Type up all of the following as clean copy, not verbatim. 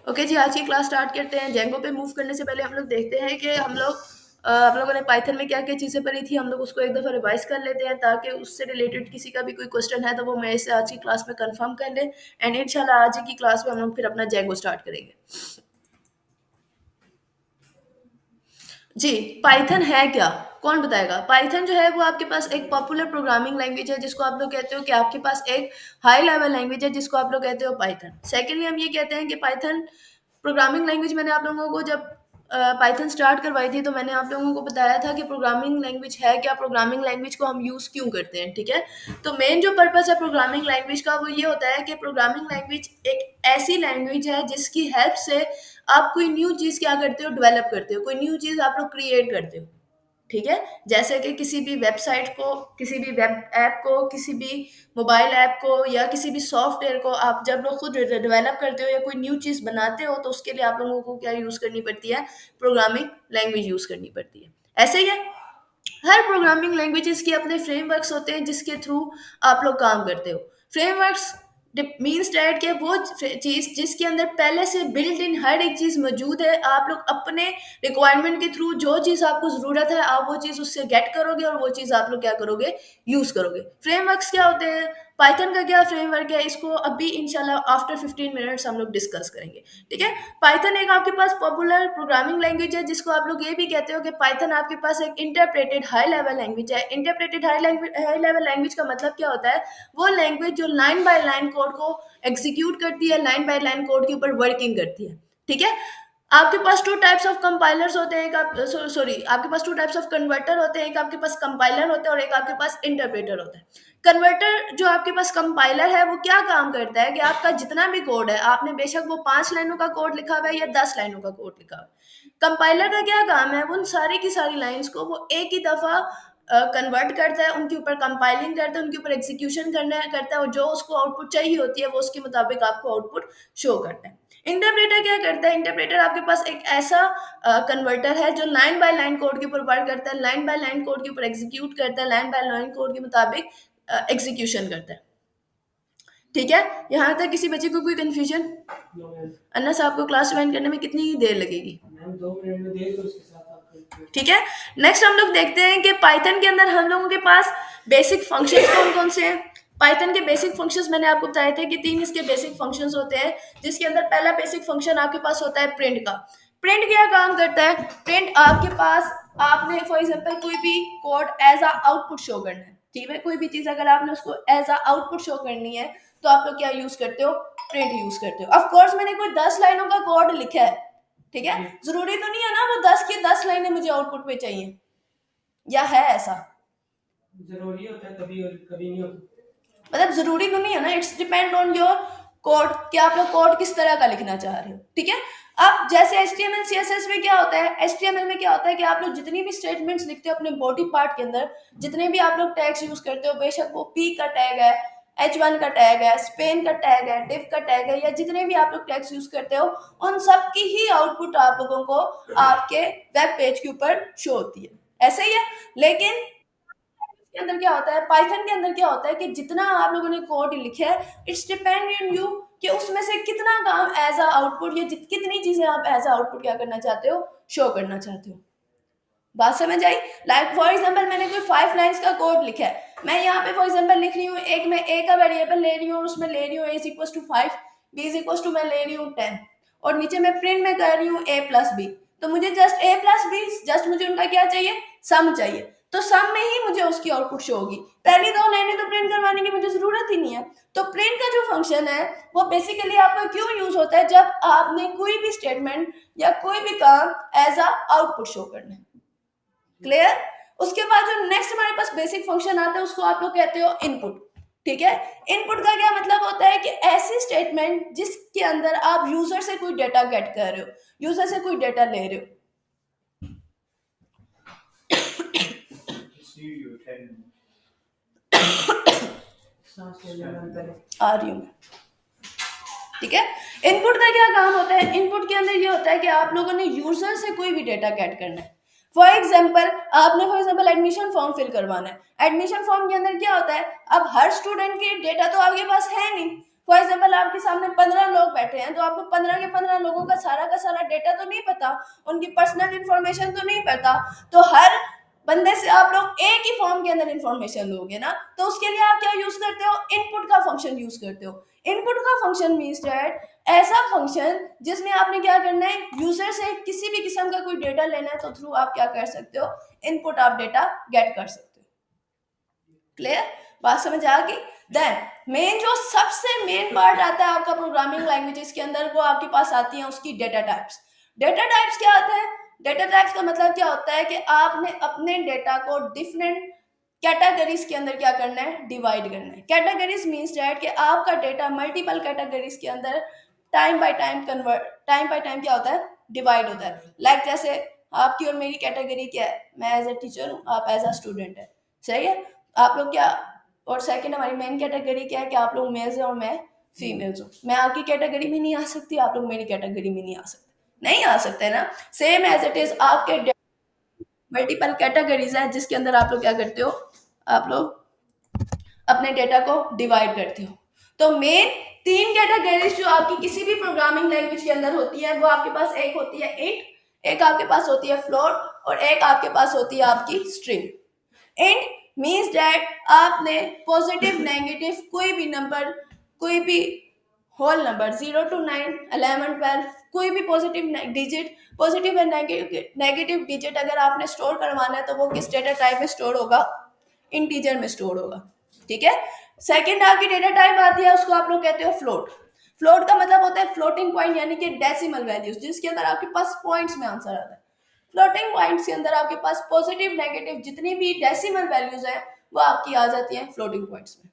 Okay जी, आज की class start करते हैं। जेंगो पे मूव करने से पहले हम लोग देखते हैं कि आप लोगों ने पाइथन में क्या-क्या चीज़ें पढ़ी थी। हम लोग उसको एक दफ़ा रिवाइज़ कर लेते हैं ताकि उससे रिलेटेड किसी का भी कोई क्वेश्चन है तो वो मेरे से आज की क्लास में कन्फर्म कर लें एंड इंशाल्लाह आज ही की क्लास में हम लोग फिर अपना जेंगो स्टार्ट करेंगे। जी, पाइथन है क्या? कौन बताएगा? पाइथन जो है वो आपके पास एक पॉपुलर प्रोग्रामिंग लैंग्वेज है जिसको आप लोग कहते हो कि आपके पास एक हाई लेवल लैंग्वेज है जिसको आप लोग कहते हो पाइथन। सेकेंडली हम ये कहते हैं कि पाइथन प्रोग्रामिंग लैंग्वेज मैंने आप लोगों को जब पाइथन स्टार्ट करवाई थी तो मैंने आप लोगों को बताया था कि प्रोग्रामिंग लैंग्वेज है क्या, प्रोग्रामिंग लैंग्वेज को हम यूज़ क्यों करते हैं, ठीक है? तो मेन जो पर्पस है प्रोग्रामिंग लैंग्वेज का वो ये होता है कि प्रोग्रामिंग लैंग्वेज एक ऐसी लैंग्वेज है जिसकी हेल्प से आप कोई न्यू चीज़ क्या करते हो, डेवलप करते हो, कोई न्यू चीज़ आप लोग क्रिएट करते हो, ठीक है? जैसे कि किसी भी वेबसाइट को, किसी भी वेब ऐप को, किसी भी मोबाइल ऐप को या किसी भी सॉफ्टवेयर को आप जब लोग खुद डेवलप करते हो या कोई न्यू चीज़ बनाते हो तो उसके लिए आप लोगों को क्या यूज़ करनी पड़ती है? प्रोग्रामिंग लैंग्वेज यूज़ करनी पड़ती है। ऐसे ही है, हर प्रोग्रामिंग लैंग्वेजेस के अपने फ्रेमवर्क्स होते हैं जिसके थ्रू आप लोग काम करते हो। फ्रेमवर्क्स मीन्स डैट कि वो चीज़ जिसके अंदर पहले से बिल्ट इन हर एक चीज़ मौजूद है, आप लोग अपने रिक्वायरमेंट के थ्रू जो चीज़ आपको ज़रूरत है आप वो चीज़ उससे गेट करोगे और वो चीज़ आप लोग क्या करोगे, यूज़ करोगे। फ्रेमवर्क्स क्या होते हैं? पाइथन का क्या फ्रेमवर्क है, इसको अभी इंशाल्लाह आफ्टर 15 मिनट्स हम लोग डिस्कस करेंगे, ठीक है? पाइथन एक आपके पास पॉपुलर प्रोग्रामिंग लैंग्वेज है जिसको आप लोग ये भी कहते हो कि पाइथन आपके पास एक इंटरप्रेटेड हाई लेवल लैंग्वेज है। इंटरप्रेटेड हाई लेवल लैंग्वेज का मतलब क्या होता है? वो लैंग्वेज जो लाइन बाय लाइन कोड को एग्जीक्यूट करती है, लाइन बाय लाइन कोड के ऊपर वर्किंग करती है, ठीक है? आपके पास टू टाइप्स ऑफ कंपाइलर्स होते हैं, एक आप सॉरी आपके पास टू टाइप्स ऑफ कन्वर्टर होते हैं, एक आपके पास कंपाइलर होता है और एक आपके पास इंटरप्रेटर होता है। कन्वर्टर जो आपके पास कंपाइलर है वो क्या काम करता है कि आपका जितना भी कोड है, आपने बेशक वो 5 लाइनों का कोड लिखा हुआ है या 10 लाइनों का कोड लिखा हुआ है, कंपाइलर का क्या काम है? उन सारी की सारी लाइन्स को वो एक ही दफ़ा कन्वर्ट करता है, उनके ऊपर कंपाइलिंग करता है, उनके ऊपर एग्जीक्यूशन करता है और जो उसको आउटपुट चाहिए होती है वो उसके मुताबिक आपको आउटपुट शो करता है। इंटरप्रेटर क्या करता है? इंटरप्रेटर आपके पास एक ऐसा कन्वर्टर है जो लाइन बाय लाइन कोड के ऊपर वर्क करता है, लाइन बाय लाइन कोड के ऊपर एग्जीक्यूट करता है, लाइन बाय लाइन कोड के मुताबिक एग्जीक्यूशन करता है, ठीक है? यहाँ तक किसी बच्चे को कोई कंफ्यूजन? अन्ना साहब को क्लास ज्वाइन करने में कितनी देर लगेगी? ठीक है, नेक्स्ट हम लोग देखते हैं कि पाइथन के अंदर हम लोगों के पास बेसिक फंक्शंस कौन कौन से हैं। पाइथन के बेसिक फंक्शंस मैंने आपको बताए थे कि 3 इसके बेसिक फंक्शंस होते हैं, जिसके अंदर पहला बेसिक फंक्शन आपके पास होता है प्रिंट का। प्रिंट क्या काम करता है? प्रिंट आपके पास, आपने फॉर एग्जांपल कोई भी code as a output show करना है, ठीक है? कोई भी चीज अगर आपने उसको एज अ आउटपुट शो करनी है तो आप लोग क्या यूज करते हो? प्रिंट यूज करते हो। ऑफ कोर्स मैंने कोई 10 लाइनों का कोड लिखा है, ठीक है? जरूरी तो नहीं है ना वो 10 की 10 लाइनें मुझे आउटपुट में चाहिए, या है ऐसा? जरूरी होता है कभी और कभी नहीं होता, मतलब जरूरी तो नहीं है ना, it's depend on your code कि आप लोग कोड किस तरह का लिखना चाह रहे हो, ठीक है? अब जैसे HTML CSS में क्या होता है, HTML में क्या होता है कि आप लोग जितनी भी स्टेटमेंट्स लिखते हो अपने बॉडी पार्ट के अंदर, जितने भी आप लोग टैग्स यूज करते हो, बेशक वो P का टैग है, H1 का टैग है, स्पेन का टैग है, div का टैग है, या जितने भी आप लोग टैग्स यूज करते हो उन सब की ही आउटपुट आप लोगों को आपके वेब पेज के ऊपर शो होती है, ऐसे ही है। लेकिन के अंदर क्या होता है, पाइथन के अंदर क्या होता है कि जितना आप लोगों ने कोड लिखे है, इट्स डिपेंड ऑन यू कि उसमें से कितना काम एज अ आउटपुट या कितनी चीजें आप एज अ आउटपुट क्या करना चाहते हो, शो करना चाहते हो। बात समझ आई? लाइक फॉर एग्जांपल मैंने कोई 5 लाइंस का कोड लिखा है, मैं यहाँ पे फॉर एग्जांपल लिख रही हूँ, एक मैं ए का वेरिएबल ले रही हूँ और उसमें ले रही हूँ a is equal to 5, b is equal to मैं ले रही हूँ 10 और नीचे मैं प्रिंट में कर रही हूँ a प्लस बी, तो मुझे just a plus B, just मुझे उनका क्या चाहिए, सम चाहिए, तो सम में ही मुझे उसकी आउटपुट शो होगी। पहली 2 लाइनें तो प्रिंट करवाने की मुझे जरूरत ही नहीं है। तो प्रिंट का जो फंक्शन है वो बेसिकली आपका क्यों यूज होता है, जब आपने कोई भी स्टेटमेंट या कोई भी काम एज अ आउटपुट शो करना है, क्लियर? उसके बाद जो नेक्स्ट हमारे पास बेसिक फंक्शन आता है उसको आप लोग कहते हो इनपुट, ठीक है? इनपुट का क्या मतलब होता है कि ऐसी स्टेटमेंट जिसके अंदर आप यूजर से कोई डेटा गेट कर रहे हो, यूजर से कोई डेटा ले रहे हो। आ रही हूँ मैं, ठीक है? इनपुट का क्या काम होता है? इनपुट के अंदर ये होता है कि आप लोगों ने यूजर से कोई भी डेटा गेट करना है। फॉर एग्जाम्पल आपने for example admission form fill करवाना है, एडमिशन फॉर्म के अंदर क्या होता है, अब हर स्टूडेंट के डेटा तो आपके पास है नहीं, फॉर एग्जाम्पल आपके सामने 15 लोग बैठे हैं, तो आपको 15 के 15 लोगों का सारा डेटा तो नहीं पता, उनकी पर्सनल इंफॉर्मेशन तो नहीं पता, तो हर बंदे से आप लोग एक ही फॉर्म के अंदर इंफॉर्मेशन लोगे ना, तो उसके लिए आप क्या यूज करते हो, इनपुट का फंक्शन यूज करते हो। इनपुट का फंक्शन मीन्स दैट ऐसा फंक्शन जिसमें आपने क्या करना है, यूजर से किसी भी किस्म का कोई डेटा लेना है, तो थ्रू आप क्या कर सकते हो, इनपुट आप डेटा गेट कर सकते हो। क्लियर, बात समझ आ गई। देन मेन जो सबसे मेन पार्ट आता है आपका प्रोग्रामिंग लैंग्वेजेस के अंदर, वो आपके पास आती है उसकी डेटा टाइप्स। डेटा टाइप्स क्या आता है, डेटा टाइप्स का मतलब क्या होता है कि आपने अपने डेटा को डिफरेंट कैटेगरीज के अंदर क्या करना है, डिवाइड करना है। कैटेगरीज मीन्स दैट कि आपका डेटा मल्टीपल कैटेगरीज के अंदर टाइम बाय टाइम क्या होता है, डिवाइड होता है। लाइक जैसे आपकी और मेरी कैटेगरी क्या है, मैं एज अ टीचर हूँ, आप एज अ स्टूडेंट है, सही है। आप लोग क्या, और सेकंड हमारी मेन कैटेगरी क्या है कि आप लोग मेल्स हैं और मैं फीमेल्स हूँ। मैं आपकी कैटेगरी में नहीं आ सकती, आप लोग मेरी कैटेगरी में नहीं आ सकते, नहीं आ सकते ना। सेम एज इट इज आपके मल्टीपल कैटेगरीज है जिसके अंदर आप लोग क्या करते हो, आप लोग अपने डेटा को डिवाइड करते हो। तो मेन तीन कैटेगरीज जो आपकी किसी भी प्रोग्रामिंग लैंग्वेज के अंदर होती है, वो आपके पास एक होती है इंट, एक आपके पास होती है फ्लोट, और एक आपके पास होती है आपकी स्ट्रिंग। इंट मीन्स दैट आपने पॉजिटिव नेगेटिव कोई भी नंबर, कोई भी होल नंबर 0 to 9 11 12 कोई भी positive digit, positive and negative digit अगर आपने स्टोर करवाना है, तो वो किस डेटा टाइप में स्टोर होगा, इंटीजर में स्टोर होगा। ठीक है। सेकंड आपकी डेटा टाइप आती है, उसको आप लोग कहते हो फ्लोट। फ्लोट का मतलब होता है फ्लोटिंग पॉइंट, यानी कि डेसिमल वैल्यूज, जिसके अंदर आपके पास पॉइंट्स में आंसर आता है। फ्लोटिंग पॉइंट्स के अंदर आपके पास पॉजिटिव नेगेटिव जितनी भी डेसिमल वैल्यूज है, वो आपकी आ जाती है फ्लोटिंग पॉइंट्स में।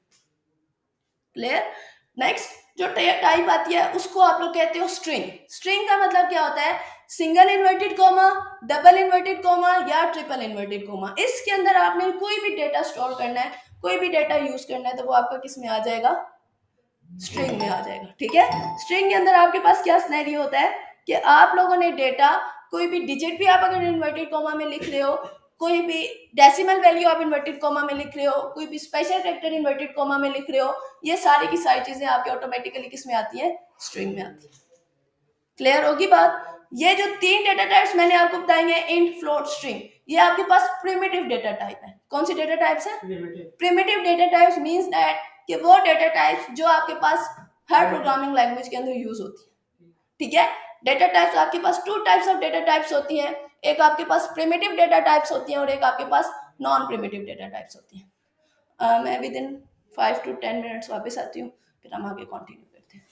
क्लियर। नेक्स्ट जो टाइप आती है उसको आप लोग कहते हो स्ट्रिंग। स्ट्रिंग का मतलब क्या होता है, single inverted coma, double inverted coma या ट्रिपल इन्वर्टेड कोमा। इसके अंदर आपने कोई भी डेटा स्टोर करना है, कोई भी डेटा यूज करना है, तो वो आपका किस में आ जाएगा, स्ट्रिंग में आ जाएगा। ठीक है। स्ट्रिंग के अंदर आपके पास क्या सिनेरियो होता है कि आप लोगों ने डेटा, कोई भी डिजिट भी आप अगर इन्वर्टेड कॉमा में लिख रहे हो, कोई भी डेसिमल वैल्यू आप इन्वर्टेड कॉमा में लिख रहे हो, कोई भी स्पेशल कैरेक्टर इन्वर्टेड कॉमा में लिख रहे हो, ये सारी की सारी चीजें आपके ऑटोमेटिकली किस में आती है, स्ट्रिंग में आती है। क्लियर होगी बात। ये जो तीन डेटा टाइप्स मैंने आपको बताई हैं, इंट फ्लोट स्ट्रिंग, ये आपके पास प्रिमिटिव डेटा टाइप है। कौन सी डेटा टाइप्स है, primitive data types means that कि वो डेटा टाइप्स जो आपके पास हर प्रोग्रामिंग लैंग्वेज के अंदर यूज होती है। ठीक है। डेटा टाइप्स आपके पास two types of data types होती हैं, एक आपके पास प्रिमिटिव डेटा टाइप्स होती हैं और एक आपके पास नॉन प्रिमिटिव डेटा टाइप्स होती हैं। मैं विद इन 5 to 10 मिनट्स वापस आती हूँ, फिर हम आगे कंटिन्यू करते हैं।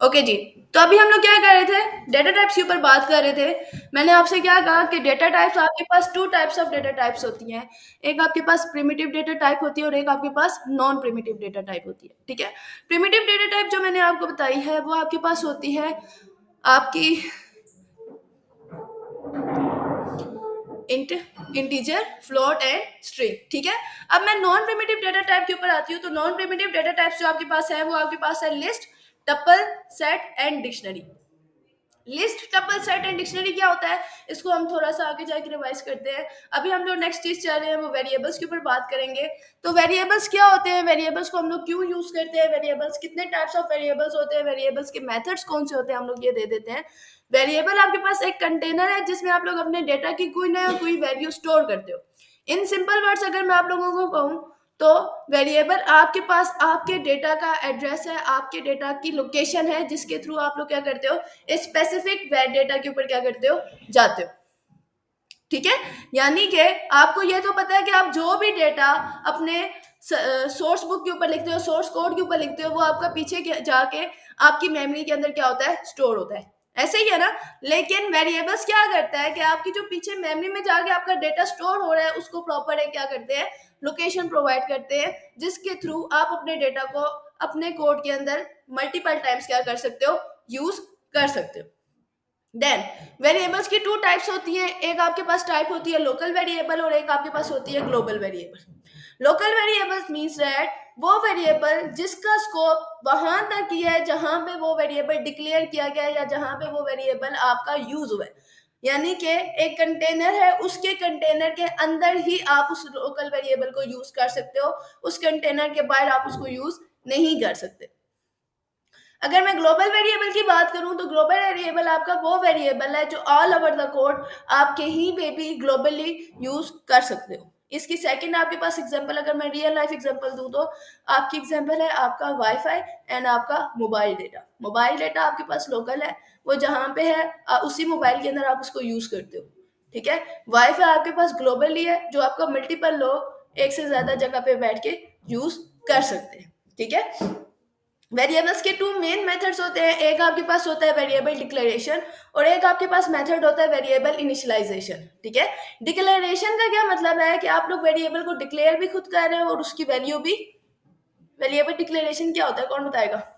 ओके जी। तो अभी हम लोग क्या कर रहे थे, डेटा टाइप्स के ऊपर बात कर रहे थे। मैंने आपसे क्या कहा कि डेटा टाइप्स आपके पास two types of data types होती हैं, एक आपके पास प्रिमिटिव डेटा टाइप होती है और एक आपके पास नॉन प्रिमिटिव डेटा टाइप होती है। ठीक है। प्रिमिटिव डेटा टाइप जो मैंने आपको बताई है, वो आपके पास होती है आपकी int, integer, float and string. ठीक है। अब मैं नॉन प्रिमिटिव डेटा टाइप के ऊपर आती हूँ। तो नॉन प्रिमिटिव डेटा टाइप्स जो आपके पास है, वो आपके पास है list, tuple, set and dictionary. List, tuple, set and dictionary क्या होता है, इसको हम थोड़ा सा आगे जाके रिवाइज करते हैं। अभी हम जो नेक्स्ट चीज चल रहे हैं वो वेरिएबल्स के ऊपर बात करेंगे। तो वेरिएबल्स क्या होते हैं, वेरिएबल्स को हम लोग क्यों यूज करते हैं, वेरिएबल्स कितने टाइप्स ऑफ वेरिएबल्स होते हैं, वेरिएबल्स के मेथड्स कौन से होते हैं, हम लोग ये दे देते हैं। वेरिएबल आपके पास एक कंटेनर है जिसमें आप लोग अपने डेटा की कोई ना कोई वैल्यू स्टोर करते हो। इन सिंपल वर्ड्स अगर मैं आप लोगों को कहूँ, तो वेरिएबल आपके पास आपके डेटा का एड्रेस है, आपके डेटा की लोकेशन है, जिसके थ्रू आप लोग क्या करते हो, स्पेसिफिक डेटा के ऊपर क्या करते हो, जाते हो। ठीक है। यानी कि आपको ये तो पता है कि आप जो भी डेटा अपने सोर्स बुक के ऊपर लिखते हो, सोर्स कोड के ऊपर लिखते हो, वो आपका पीछे जाके आपकी मेमोरी के अंदर क्या होता है, स्टोर होता है। ऐसे ही है ना। लेकिन वेरिएबल्स क्या करता है कि आपकी जो पीछे मेमोरी में जाके आपका डेटा स्टोर हो रहा है, उसको प्रॉपर है क्या करते हैं, लोकेशन प्रोवाइड करते हैं, जिसके थ्रू आप अपने डेटा को अपने कोड के अंदर मल्टीपल टाइम्स क्या कर सकते हो, यूज कर सकते हो। देन वेरिएबल्स की टू टाइप्स होती हैं, एक आपके पास टाइप होती है लोकल वेरिएबल और एक आपके पास होती है global variable. Local variables means that वो वेरिएबल जिसका स्कोप वहां तक ही है जहां पे वो वेरिएबल डिक्लेयर किया गया है या जहां पे वो वेरिएबल आपका यूज हुआ है। यानी कि एक कंटेनर है, उसके कंटेनर के अंदर ही आप उस लोकल वेरिएबल को यूज कर सकते हो, उस कंटेनर के बाहर आप उसको यूज नहीं कर सकते। अगर मैं ग्लोबल वेरिएबल की बात करूं तो ग्लोबल वेरिएबल आपका वो वेरिएबल है जो ऑल ओवर द कोड आप कहीं पे भी ग्लोबली यूज कर सकते हो। इसकी सेकंड आपके पास एग्जांपल, अगर मैं रियल लाइफ एग्जांपल दूं तो आपकी एग्जांपल है आपका वाईफाई एंड आपका मोबाइल डेटा। मोबाइल डेटा आपके पास लोकल है, वो जहां पे है उसी मोबाइल के अंदर आप उसको यूज करते हो, ठीक है। वाईफाई आपके पास ग्लोबली है, जो आपका मल्टीपल लोग एक से ज्यादा जगह पे बैठ के यूज कर सकते हैं, ठीक है। वेरिएबल्स के टू मेन मेथड्स होते हैं, एक आपके पास होता है वेरिएबल डिक्लेरेशन और एक आपके पास मेथड होता है वेरिएबल इनिशियलाइजेशन, ठीक है। डिक्लेरेशन का क्या मतलब है कि आप लोग वेरिएबल को डिक्लेयर भी खुद कर रहे हो और उसकी वैल्यू भी। वेरिएबल डिक्लेरेशन क्या होता है, कौन बताएगा?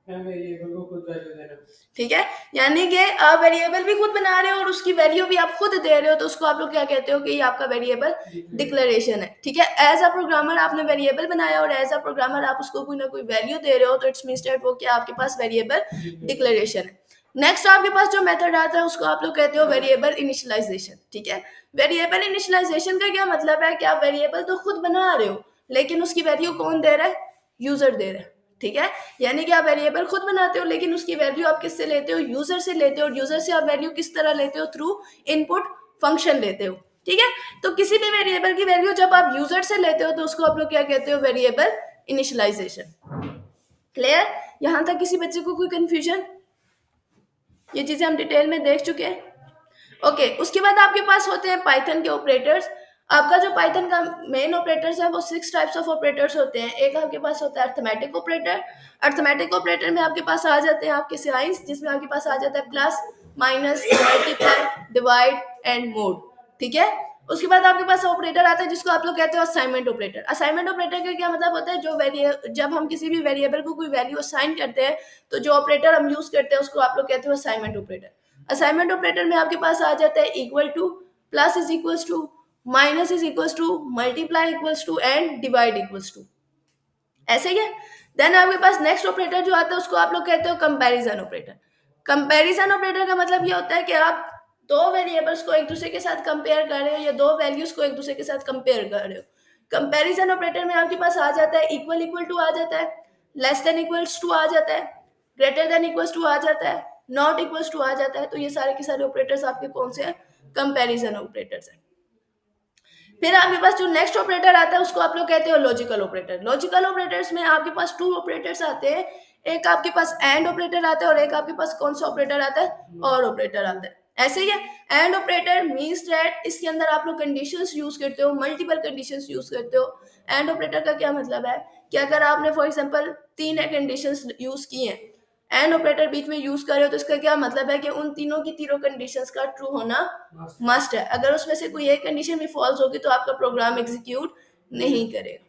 वेरिएबल को खुद वैल्यू देना, ठीक है। यानी कि आप वेरिएबल भी खुद बना रहे हो और उसकी वैल्यू भी आप खुद दे रहे हो, तो उसको आप लोग क्या कहते हो कि ये आपका वेरिएबल डिक्लेरेशन है, ठीक है। एज अ प्रोग्रामर आपने वेरिएबल बनाया और एज अ प्रोग्रामर आप उसको कोई ना कोई वैल्यू दे रहे हो, तो इट्स मींस दैट वो क्या आपके पास वेरिएबल डिक्लेरेशन है। नेक्स्ट आपके पास जो मेथड आता है उसको आप लोग कहते हो वेरिएबल इनिशियलाइजेशन, ठीक है। वेरिएबल इनिशियलाइजेशन का क्या मतलब है कि आप वेरिएबल तो खुद बना रहे हो लेकिन उसकी वैल्यू कौन दे रहा है? यूजर दे रहा है, ठीक है। यानी कि आप वेरिएबल खुद बनाते हो लेकिन उसकी वैल्यू आप किससे लेते हो? यूजर से लेते हो। यूजर से आप वैल्यू किस तरह लेते हो? थ्रू इनपुट फंक्शन लेते हो, ठीक है। तो किसी भी वेरिएबल की वैल्यू जब आप यूजर से लेते हो तो उसको आप लोग क्या कहते हो? Variable initialization. क्लियर? यहां तक किसी बच्चे को कोई कंफ्यूजन? ये चीजें हम डिटेल में देख चुके हैं। ओके, उसके बाद आपके पास होते हैं पाइथन के ऑपरेटर्स। आपका जो पाइथन का मेन ऑपरेटर्स है वो 6 टाइप्स ऑफ ऑपरेटर्स होते हैं। एक आपके पास होता है अर्थमेटिक ऑपरेटर। अर्थमेटिक ऑपरेटर में आपके पास आ जाते हैं आपके साइंस, जिसमें आपके पास आ जाता है plus, minus, multiply, divide and mode, ठीक है। उसके बाद आपके पास ऑपरेटर आता है जिसको आप लोग कहते हो असाइनमेंट ऑपरेटर। असाइनमेंट ऑपरेटर का क्या मतलब होता है? जब हम किसी भी वेरिएबल को कोई वैल्यू असाइन करते हैं तो जो ऑपरेटर हम यूज करते हैं उसको आप लोग कहते हो असाइनमेंट ऑपरेटर। असाइनमेंट ऑपरेटर में आपके पास आ जाता है equal to, plus is equal to, minus is equal to, multiply equal to and divide equal to, ऐसे ही है। देन आपके पास नेक्स्ट ऑपरेटर जो आता है उसको आप लोग कहते हो कंपैरिजन ऑपरेटर। कंपैरिजन ऑपरेटर का मतलब ये होता है कि आप दो वेरिएबल्स को एक दूसरे के साथ कंपेयर कर रहे हो या दो वैल्यूज को एक दूसरे के साथ कंपेयर कर रहे हो। कंपैरिजन ऑपरेटर में आपके पास आ जाता है इक्वल इक्वल टू आ जाता है, लेस देन इक्वल्स टू आ जाता है, ग्रेटर देन इक्वल्स टू आ जाता है, नॉट इक्वल्स टू आ जाता है। तो ये सारे के सारे ऑपरेटर्स आपके कौन से हैं? कंपैरिजन ऑपरेटर्स हैं। फिर आपके पास जो नेक्स्ट ऑपरेटर आता है उसको आप लोग कहते हो लॉजिकल ऑपरेटर। लॉजिकल ऑपरेटर्स में आपके पास टू ऑपरेटर्स आते हैं, एक आपके पास एंड ऑपरेटर आता है और एक आपके पास कौन सा ऑपरेटर आता है? और ऑपरेटर आता है, ऐसे ही है। एंड ऑपरेटर मींस दैट इसके अंदर आप लोग कंडीशंस यूज करते हो, मल्टीपल कंडीशंस यूज करते हो। एंड ऑपरेटर का क्या मतलब है कि अगर आपने फॉर एग्जांपल तीन कंडीशंस यूज की हैं, एंड ऑपरेटर बीच में यूज कर रहे हो, तो इसका क्या मतलब है कि उन तीनों की तीनों कंडीशंस का ट्रू होना मस्ट है। अगर उसमें से कोई एक कंडीशन भी फॉल्स होगी तो आपका प्रोग्राम एग्जीक्यूट नहीं करेगा।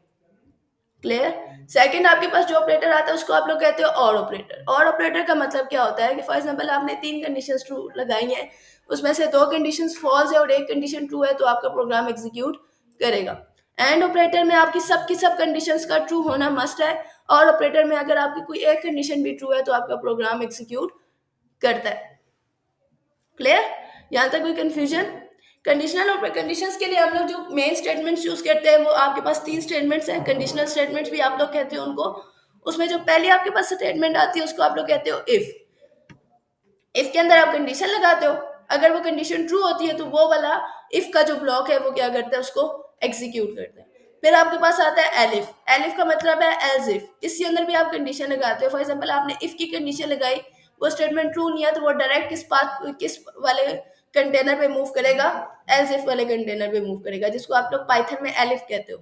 क्लियर? सेकंड आपके पास जो ऑपरेटर आता है उसको आप लोग कहते हो और ऑपरेटर। और ऑपरेटर का मतलब क्या होता है कि फॉर एग्जांपल आपने तीन कंडीशंस ट्रू लगाई हैं, उसमें से दो कंडीशंस फॉल्स है और एक कंडीशन ट्रू है, तो आपका प्रोग्राम एग्जीक्यूट करेगा। एंड ऑपरेटर में आपकी सब कंडीशंस का ट्रू होना मस्ट है, और ऑपरेटर में अगर आपकी कोई एक कंडीशन भी ट्रू है तो आपका प्रोग्राम एग्जीक्यूट करता है। क्लियर? यहां तक कोई कंफ्यूजन? कंडीशनल और कंडीशंस के लिए हम लोग जो मेन स्टेटमेंट्स यूज करते हैं वो आपके पास तीन स्टेटमेंट्स हैं। कंडीशनल स्टेटमेंट्स भी आप लोग कहते हो उनको। उसमें जो पहले आपके पास स्टेटमेंट आती है उसको आप लोग कहते हो इफ। इफ के अंदर आप कंडीशन लगाते हो, अगर वो कंडीशन ट्रू होती है तो वो वाला इफ का जो ब्लॉक है वो क्या करता है? उसको एग्जीक्यूट करता है। फिर आपके पास आता है एलिफ। एलिफ का मतलब है एज इफ। इसके अंदर भी आप कंडीशन लगाते हो। फॉर एग्जांपल आपने इफ की कंडीशन लगाई, वो स्टेटमेंट ट्रू नहीं है तो वो डायरेक्ट किस वाले कंटेनर पे मूव करेगा? एज इफ वाले कंटेनर पे मूव करेगा, जिसको आप लोग पाइथन में एलिफ कहते हो।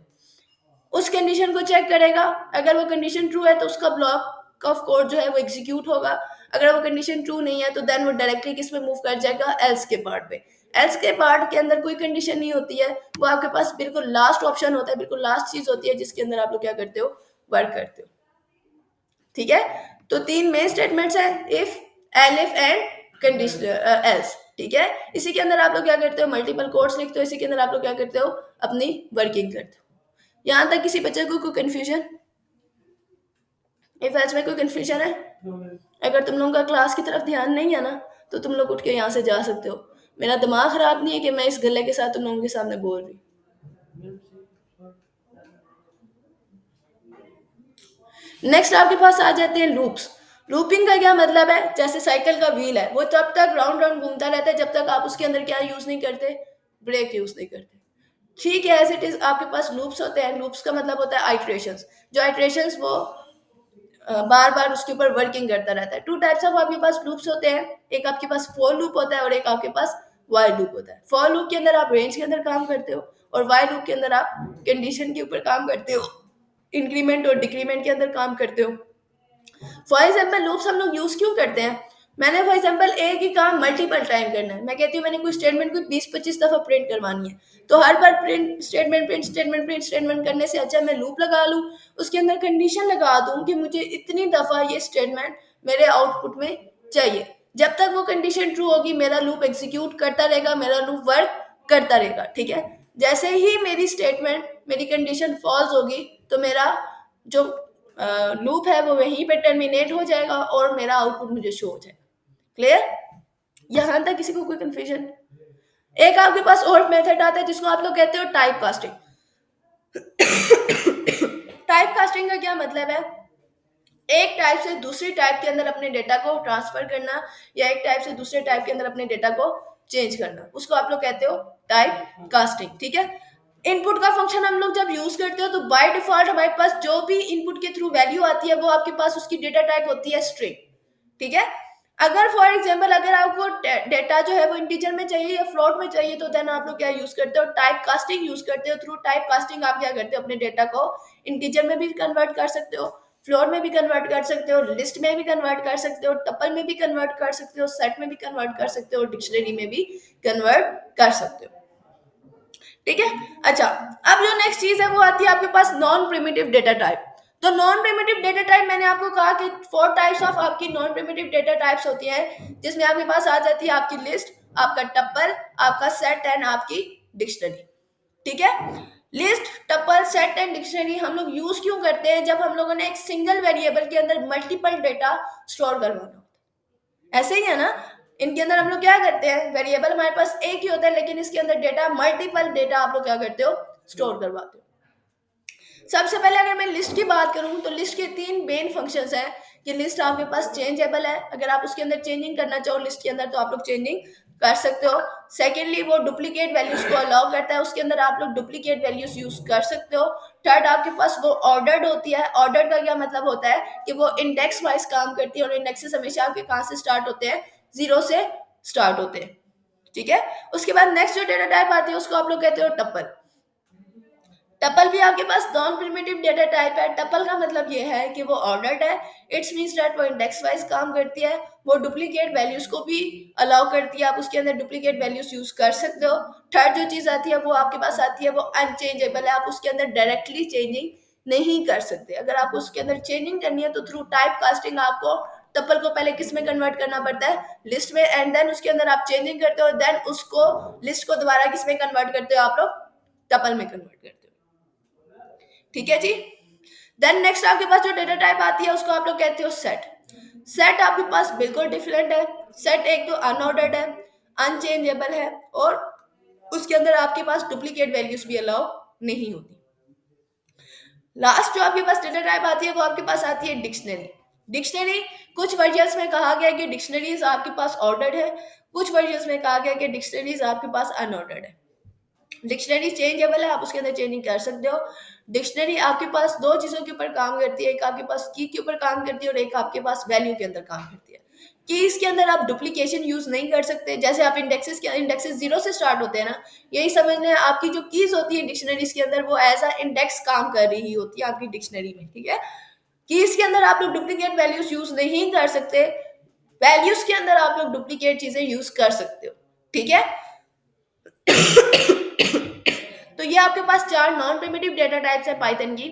उस कंडीशन को चेक करेगा, अगर वो कंडीशन ट्रू है तो उसका ब्लॉक ऑफ कोड जो है वो एग्जीक्यूट होगा। अगर वो कंडीशन ट्रू नहीं है तो देन वो डायरेक्टली किस पे मूव कर जाएगा? एल्स के पार्ट पे। एल्स के पार्ट के अंदर कोई कंडीशन नहीं होती है, वो आपके पास बिल्कुल लास्ट ऑप्शन होता है, बिल्कुल लास्ट चीज होती है जिसके अंदर आप लोग क्या करते हो? वर्क करते हो, ठीक है। तो तीन मेन स्टेटमेंट्स हैं, if, elif and conditional else, ठीक है। इसी के अंदर आप लोग क्या करते हो? मल्टीपल कोड्स लिखते हो। इसी के अंदर आप लोग क्या करते हो? अपनी वर्किंग करते हो। यहां तक किसी बच्चे को कोई कंफ्यूजन? इफ एल्स में कोई कंफ्यूजन है? अगर तुम लोगों का क्लास की तरफ ध्यान नहीं है ना तो तुम लोग उठ के यहाँ से जा सकते हो। मेरा दिमाग खराब नहीं है कि मैं इस गले के साथ तुम लोगों के सामने बोल रही हूँ। नेक्स्ट आपके पास आ जाते हैं लूप्स। लूपिंग का क्या मतलब है, जैसे साइकिल का व्हील है, वो तब तक राउंड राउंड घूमता रहता है जब तक आप उसके अंदर क्या यूज नहीं करते, ब्रेक यूज नहीं करते। ठीक है, एज इट इज आपके पास लूप्स होते हैं। लूप्स का मतलब होता है आइट्रेशंस। जो आइट्रेशंस वो बार बार उसके ऊपर वर्किंग करता रहता है। टू टाइप्स ऑफ आपके पास लूप्स होते हैं, एक आपके पास फॉर लूप होता है और एक आपके पास वाइल लूप होता है। फॉर लूप के अंदर आप रेंज के अंदर काम करते हो और वाइल लूप के अंदर आप कंडीशन के ऊपर काम करते हो, इंक्रीमेंट और डिक्रीमेंट के अंदर काम करते हो। फॉर एग्जाम्पल लूप्स हम लोग यूज क्यों करते हैं, मैंने फॉर एग्जाम्पल एक ही काम मल्टीपल टाइम करना है, मैं कहती हूँ मैंने कोई स्टेटमेंट को 20-25 दफा प्रिंट करवानी है, तो हर बार प्रिंट स्टेटमेंट करने से अच्छा मैं लूप लगा लूँ, उसके अंदर कंडीशन लगा दूं कि मुझे इतनी दफा ये स्टेटमेंट मेरे आउटपुट में चाहिए। जब तक वो कंडीशन ट्रू होगी मेरा लूप एग्जीक्यूट करता रहेगा, मेरा लूप वर्क करता रहेगा। ठीक है, जैसे ही मेरी स्टेटमेंट मेरी कंडीशन फॉल्स होगी तो मेरा जो लूप है वो वहीं पे टर्मिनेट हो जाएगा और मेरा आउटपुट मुझे शो हो जाएगा। क्लियर, यहां तक किसी को कोई कंफ्यूजन? एक आपके पास और मेथड आता है जिसको आप लोग कहते हो टाइप कास्टिंग। टाइप कास्टिंग का क्या मतलब है, एक टाइप से दूसरी टाइप के अंदर अपने डेटा को ट्रांसफर करना या एक टाइप से दूसरे टाइप के अंदर अपने डेटा को चेंज करना, उसको आप लोग कहते हो टाइप कास्टिंग। ठीक है, इनपुट का फंक्शन हम लोग जब यूज करते हो तो बाय डिफॉल्ट हमारे पास जो भी इनपुट के थ्रू वैल्यू आती है वो आपके पास उसकी डेटा टाइप होती है स्ट्रिंग। ठीक है, अगर फॉर एग्जाम्पल अगर आपको डेटा जो है वो इंटीजर में चाहिए या फ्लोट में चाहिए तो देन आप लोग क्या यूज करते हो, टाइप कास्टिंग यूज करते हो। थ्रू टाइप कास्टिंग आप क्या करते हो, अपने डेटा को इंटीजर में भी कन्वर्ट कर सकते हो, फ्लोट में भी कन्वर्ट कर सकते हो, लिस्ट में भी कन्वर्ट कर सकते हो, टपल में भी कन्वर्ट कर सकते हो, सेट में भी कन्वर्ट कर सकते हो, डिक्शनरी में भी कन्वर्ट कर सकते हो। ठीक है, अच्छा अब जो नेक्स्ट चीज है वो आती है आपके पास नॉन प्रिमिटिव डेटा टाइप। तो नॉन प्रिमिटिव डेटा टाइप मैंने आपको कहा कि 4 टाइप्स ऑफ आपकी नॉन प्रिमिटिव डेटा टाइप्स होती हैं, जिसमें आपके पास आ जाती है आपकी लिस्ट, आपका टप्पल, आपका सेट एंड आपकी डिक्शनरी। ठीक है, list, tuple, set and dictionary हम लोग यूज क्यों करते हैं, जब हम लोगों ने एक सिंगल वेरिएबल के अंदर मल्टीपल डेटा स्टोर करवाना होता है। ऐसे ही है ना, इनके अंदर हम लोग क्या करते हैं, वेरिएबल हमारे पास एक ही होता है लेकिन इसके अंदर डेटा मल्टीपल डेटा आप लोग क्या करते हो, स्टोर करवाते हो। सबसे पहले अगर मैं लिस्ट की बात करूं तो लिस्ट के 3 मेन फंक्शंस हैं कि लिस्ट आपके पास चेंजेबल है, अगर आप उसके अंदर चेंजिंग करना चाहो लिस्ट के अंदर तो आप लोग चेंजिंग कर सकते हो। सेकेंडली वो डुप्लीकेट वैल्यूज को अलाउ करता है, उसके अंदर आप लोग डुप्लीकेट वैल्यूज यूज कर सकते हो। थर्ड आपके पास वो ऑर्डर्ड होती है। ऑर्डर्ड का क्या मतलब होता है कि वो इंडेक्स वाइज काम करती है और इंडेक्सेस हमेशा आपके कहाँ से स्टार्ट होते हैं, 0 से स्टार्ट होते हैं। ठीक है, उसके बाद नेक्स्ट जो डेटा टाइप आती है उसको आप लोग कहते हो टप्पल। टपल भी आपके पास नॉन प्रिमिटिव डेटा टाइप है। टपल का मतलब ये है कि वो ऑर्डर्ड है, इट्स मींस दैट वो इंडेक्स वाइज काम करती है, वो डुप्लीकेट वैल्यूज को भी अलाउ करती है, आप उसके अंदर डुप्लीकेट वैल्यूज यूज कर सकते हो। थर्ड जो चीज आती है वो आपके पास आती है वो अनचेंजेबल है, आप उसके अंदर डायरेक्टली चेंजिंग नहीं कर सकते। अगर आपको उसके अंदर चेंजिंग करनी है तो थ्रू टाइप कास्टिंग आपको टपल को पहले किस में कन्वर्ट करना पड़ता है, लिस्ट में, एंड देन उसके अंदर आप चेंजिंग करते हो, देन उसको लिस्ट को दोबारा किस में कन्वर्ट करते हो, आप लोग टपल में कन्वर्ट करते हो। ठीक है जी, देन नेक्स्ट आपके पास जो डेटा टाइप आती है उसको आप लोग कहते हो सेट। सेट आपके पास बिल्कुल डिफरेंट है। सेट एक तो अनऑर्डर्ड है, अनचेंजेबल है और उसके अंदर आपके पास डुप्लीकेट वैल्यूज भी अलाउ नहीं होती। लास्ट जो आपके पास डेटा टाइप आती है वो आपके पास आती है डिक्शनरी। डिक्शनरी कुछ वर्जन्स में कहा गया कि डिक्शनरीज आपके पास ऑर्डर्ड है, कुछ वर्जन्स में कहा गया कि डिक्शनरीज आपके पास अनऑर्डर्ड है। डिक्शनरी चेंजेबल है, आप उसके अंदर चेंजिंग कर सकते हो। डिक्शनरी आपके पास 2 चीजों के ऊपर काम करती है, एक आपके पास की के ऊपर काम करती है और एक आपके पास वैल्यू के अंदर काम करती है। कीज के अंदर आप डुप्लीकेशन यूज नहीं कर सकते, जैसे आप इंडेक्सेस 0 से स्टार्ट होते हैं ना, यही समझ लें आपकी जो कीज होती है डिक्शनरीज के अंदर वो एज अ इंडेक्स काम कर रही होती है आपकी डिक्शनरी में। ठीक है, कीज के अंदर आप लोग डुप्लीकेट वैल्यूज यूज नहीं कर सकते, वैल्यूज के अंदर आप लोग डुप्लीकेट चीजें यूज कर सकते हो। ठीक है, तो ये आपके पास 4 नॉन प्रिमिटिव डेटा टाइप्स है पाइथन की,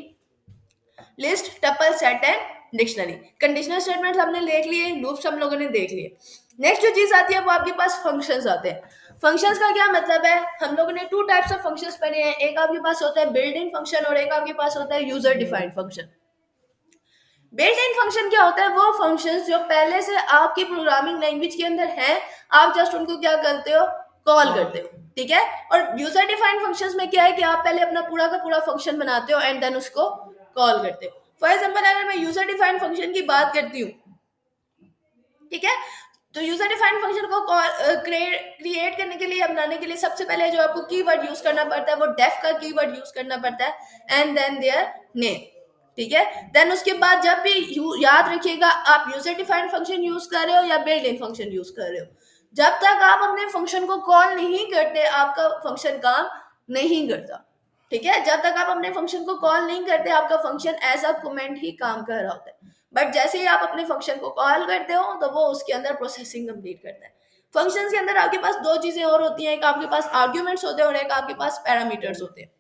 list, tuple, set and dictionary. Conditional statements हमने देख लिए, लूप्स हम लोगों ने देख लिए। नेक्स्ट जो चीज आती है वो आपके पास फंक्शंस आते हैं। फंक्शंस का क्या मतलब है, हम लोगों ने 2 टाइप्स ऑफ फंक्शंस पढ़े हैं, एक आपके पास होता है बिल्ट इन फंक्शन और एक आपके पास होता है user defined function. Built in function क्या होता है? वो फंक्शंस जो पहले से आपकी प्रोग्रामिंग लैंग्वेज के अंदर हैं, आप जस्ट उनको क्या करते हो? कॉल करते हो, ठीक है। और यूजर डिफाइंड फंक्शंस में क्या है कि आप पहले अपना पूरा का पूरा फंक्शन बनाते हो एंड देन उसको कॉल करते हो। फॉर एग्जाम्पल अगर मैं यूजर डिफाइंड फंक्शन की बात करती हूँ, ठीक है, तो यूजर डिफाइंड फंक्शन को क्रिएट करने के लिए, बनाने के लिए सबसे पहले जो आपको कीवर्ड यूज करना पड़ता है वो डेफ का कीवर्ड यूज करना पड़ता है एंड देन देयर नेम, ठीक है। देन उसके बाद जब भी याद रखिएगा आप यूजर डिफाइंड फंक्शन यूज कर रहे हो या बिल्ट इन फंक्शन यूज कर रहे हो, जब तक आप अपने फंक्शन को कॉल नहीं करते आपका फंक्शन काम नहीं करता, ठीक है। जब तक आप अपने फंक्शन को कॉल नहीं करते आपका फंक्शन एज अ कमेंट ही काम कर रहा होता है। बट जैसे ही आप अपने फंक्शन को कॉल करते हो तो वो उसके अंदर प्रोसेसिंग कंप्लीट करता है। फंक्शन के अंदर आपके पास दो चीजें और होती हैं, एक आपके पास आर्ग्यूमेंट्स होते हैं और एक आपके पास पैरामीटर्स होते हैं।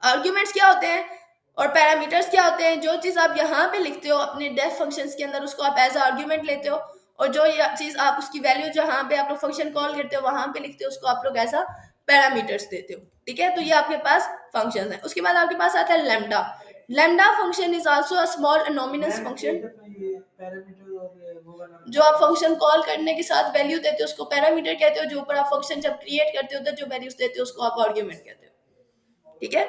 आर्ग्यूमेंट्स क्या होते हैं और पैरामीटर्स क्या होते हैं? जो चीज आप यहाँ पे लिखते हो अपने डेफ फंक्शंस के अंदर उसको आप एज आर्ग्यूमेंट लेते हो, और जो चीज आप उसकी वैल्यू जहाँ पे आप लोग फंक्शन कॉल करते हो वहां पे लिखते हो उसको आप लोग ऐसा पैरामीटर्स देते हो, ठीक है। तो ये आपके पास फंक्शन है। उसके बाद आपके पास आता है lambda. Lambda function is also a small anonymous function. जो आप फंक्शन कॉल करने के साथ वैल्यू देते हो उसको पैरामीटर कहते हो, जो ऊपर आप फंक्शन जब क्रिएट करते हो तो जो वैल्यूज देते हो उसको आप आर्ग्यूमेंट कहते हो, ठीक है।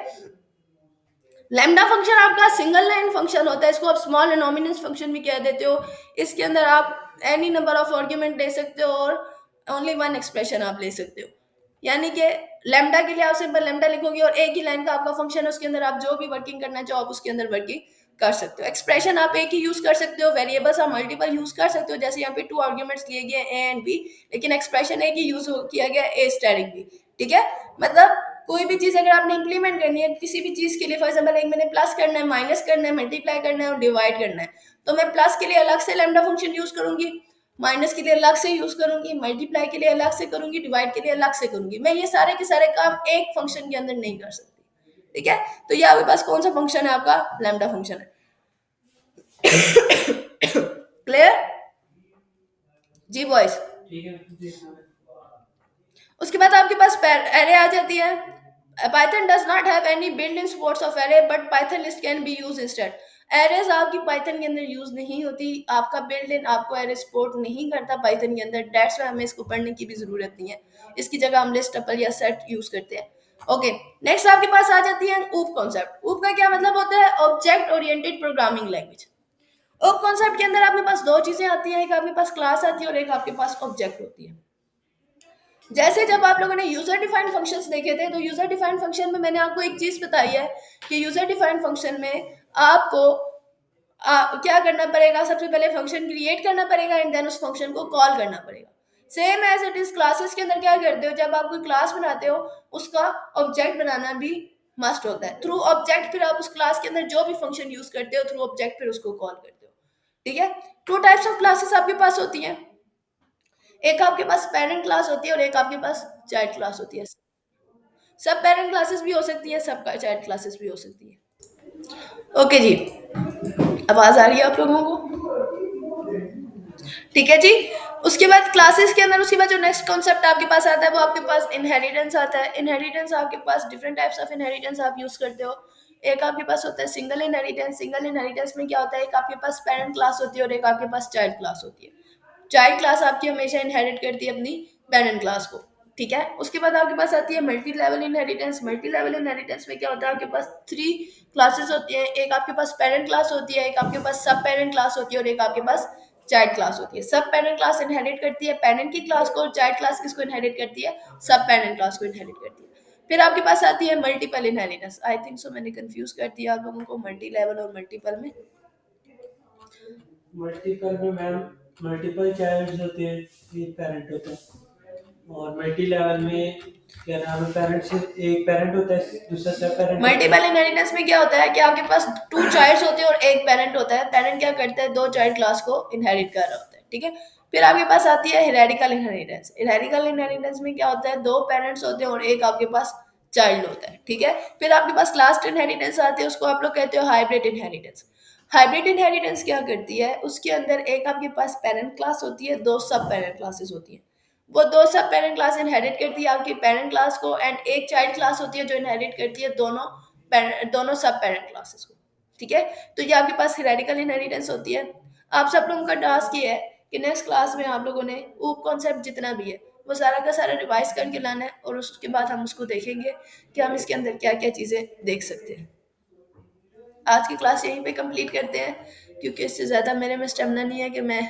लैम्डा फंक्शन आपका सिंगल लाइन फंक्शन होता है, इसको आप स्मॉल एनोमिनस फंक्शन भी कह देते हो। इसके अंदर आप एनी नंबर ऑफ आर्ग्यूमेंट दे सकते हो और ओनली वन एक्सप्रेशन आप ले सकते हो। यानी कि लैम्डा के लिए आप सिंपल लैम्डा लिखोगे और एक ही लाइन का आपका फंक्शन है, उसके अंदर आप जो भी वर्किंग करना चाहो आप उसके अंदर वर्किंग कर सकते हो। एक्सप्रेशन आप एक ही यूज कर सकते हो, वेरिएबल्स आप मल्टीपल यूज कर सकते हो, जैसे यहाँ पे 2 आर्ग्यूमेंट्स लिए गए ए एंड बी, लेकिन एक्सप्रेशन एक ही यूज किया गया ए स्टैटिक बी, ठीक है। मतलब कोई भी चीज अगर आपने इंप्लीमेंट करनी है किसी भी चीज के लिए, फॉर एग्जाम्पल एक मैंने प्लस करना है, माइनस करना है, मल्टीप्लाई करना है और डिवाइड करना है, तो मैं प्लस के लिए अलग से लैम्डा फंक्शन यूज करूंगी, माइनस के लिए अलग से यूज करूंगी, मल्टीप्लाई के लिए अलग से करूंगी, डिवाइड के लिए अलग से करूंगी। मैं ये सारे के सारे काम एक फंक्शन के अंदर नहीं कर सकती, ठीक है। तो ये आपके पास कौन सा फंक्शन है? आपका लैम्डा फंक्शन है। क्लियर जी बॉयज? उसके बाद आपके पास एरे आ जाती है। Python does not have any built in supports of array but Python list can be use instead. Arrays आपकी पाइथन के अंदर यूज नहीं होती, आपका बिल्ट इन आपको एरे सपोर्ट नहीं करता पाइथन के अंदर, दैट्स व्हाई हमें इसको पढ़ने की भी जरूरत नहीं है। इसकी जगह हम लिस्ट टपल या सेट यूज करते हैं। ओके, नेक्स्ट आपके पास आ जाती है ऊप कॉन्सेप्ट। ऊप का क्या मतलब होता है? Object oriented programming language. ऊप कॉन्सेप्ट के अंदर आपके पास दो चीजें आती हैं, एक आपके पास क्लास आती है और एक आपके पास ऑब्जेक्ट होती है। जैसे जब आप लोगों ने यूजर डिफाइंड फंक्शंस देखे थे, तो यूजर डिफाइंड फंक्शन में मैंने आपको एक चीज बताई है कि यूजर डिफाइंड फंक्शन में आपको क्या करना पड़ेगा? सबसे पहले फंक्शन क्रिएट करना पड़ेगा एंड देन उस फंक्शन को कॉल करना पड़ेगा। Same as it is classes के अंदर क्या करते हो? जब आप कोई क्लास बनाते हो उसका ऑब्जेक्ट बनाना भी मस्ट होता है। थ्रू ऑब्जेक्ट फिर आप उस क्लास के अंदर जो भी फंक्शन यूज करते हो, थ्रू ऑब्जेक्ट फिर उसको कॉल करते हो, ठीक है। टू टाइप्स ऑफ क्लासेस आपके पास होती हैं, एक आपके पास पेरेंट क्लास होती है और एक आपके पास चाइल्ड क्लास होती है। सब पेरेंट क्लासेस भी हो सकती है, सब चाइल्ड क्लासेस भी हो सकती है। ओके जी, आवाज आ रही है आप लोगों को? ठीक है जी। उसके बाद क्लासेस के अंदर उसके बाद जो नेक्स्ट कॉन्सेप्ट आपके पास आता है वो आपके पास इनहेरिटेंस आता है। इनहेरिटेंस आपके पास डिफरेंट टाइप्स ऑफ इनहेरिटेंस आप यूज करते हो। एक आपके पास होता है सिंगल इनहेरिटेंस। सिंगल इनहेरिटेंस में क्या होता है? एक आपके पास पेरेंट क्लास होती है और एक आपके पास चाइल्ड क्लास होती है। चाइल्ड क्लास आपकी हमेशा इनहेरिट करती है अपनी पेरेंट क्लास को, ठीक है। उसके बाद आपके पास आती है multi level inheritance. Multi level inheritance में क्या होता है? आपके पास 3 क्लासेस होती है, एक आपके पास पेरेंट क्लास होती है, एक आपके पास सब पेरेंट क्लास होती है और एक आपके पास चाइल्ड क्लास होती है। सब पेरेंट क्लास इनहेरिट करती है पेरेंट की क्लास को, और चाइल्ड क्लास किसको इनहेरिट करती है? सब पेरेंट क्लास को इनहेरिट करती है। फिर आपके पास आती है multiple inheritance. I think so मैंने कंफ्यूज कर दिया आप लोगों को मल्टी लेवल और मल्टीपल में। मल्टीपल में मैम मल्टीपल चाइल्ड्स होते हैं, एक पेरेंट होता है, और मल्टी लेवल में क्या नाम है, पेरेंट से एक पेरेंट होता है, दूसरा सब पेरेंट। मल्टीपल इनहेरिटेंस में क्या होता है कि आपके पास 2 चाइल्ड्स होते हैं और एक पेरेंट होता है। पेरेंट क्या करता है? 2 चाइल्ड क्लास को इनहेरिट कर रहा होता है, ठीक है। फिर आपके पास आती है हिरेरिकल इनहेरिटेंस। हिरेरिकल इनहेरिटेंस में क्या होता है? 2 पेरेंट्स होते हैं और एक आपके पास चाइल्ड होता है, ठीक है। फिर आपके पास लास्ट इनहेरिटेंस आती है, उसको आप लोग कहते हो हाइब्रिड इनहेरिटेंस। हाइब्रिड इनहेरिटेंस क्या करती है? उसके अंदर एक आपके पास पेरेंट क्लास होती है, 2 सब पेरेंट क्लासेस होती हैं। वो 2 सब पेरेंट क्लास इनहेरिट करती है आपकी पेरेंट क्लास को, एंड एक चाइल्ड क्लास होती है जो इनहेरिट करती है दोनों सब पेरेंट क्लासेस को, ठीक है? तो ये आपके पास हेरेडिकल इनहेरिटेंस होती है। आप सब लोगों का टास्क ये है कि नेक्स्ट क्लास में आप लोगों ने वो कॉन्सेप्ट जितना भी है वो सारा का सारा रिवाइज करके लाना है, और उसके बाद हम उसको देखेंगे कि हम इसके अंदर क्या क्या चीज़ें देख सकते हैं। आज की क्लास यहीं पे कंप्लीट करते हैं, क्योंकि इससे ज़्यादा मेरे में स्टेमिना नहीं है कि मैं